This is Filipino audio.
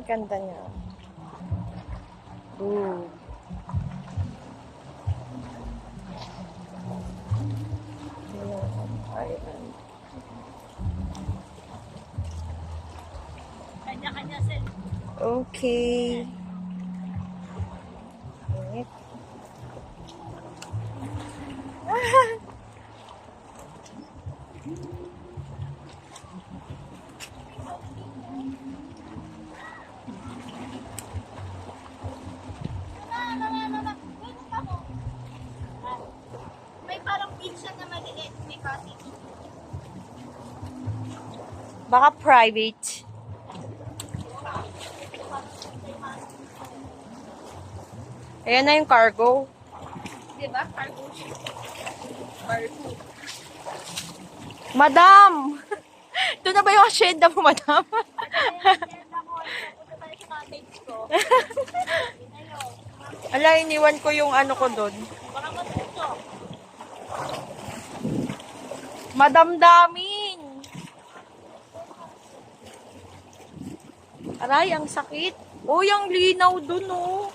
Ganda niya. Ooh. Kanya-kanya sila. Okay. May parang pizza na maliit. May cottage. Baka private. Ayan na yung cargo. Diba? Cargo ship. Cargo. Madam! Ito na ba yung asyenda mo, madam? Ala, iniwan ko yung ano ko doon. Madam Damin! Aray, ang sakit. Oh, yung linaw doon, oh.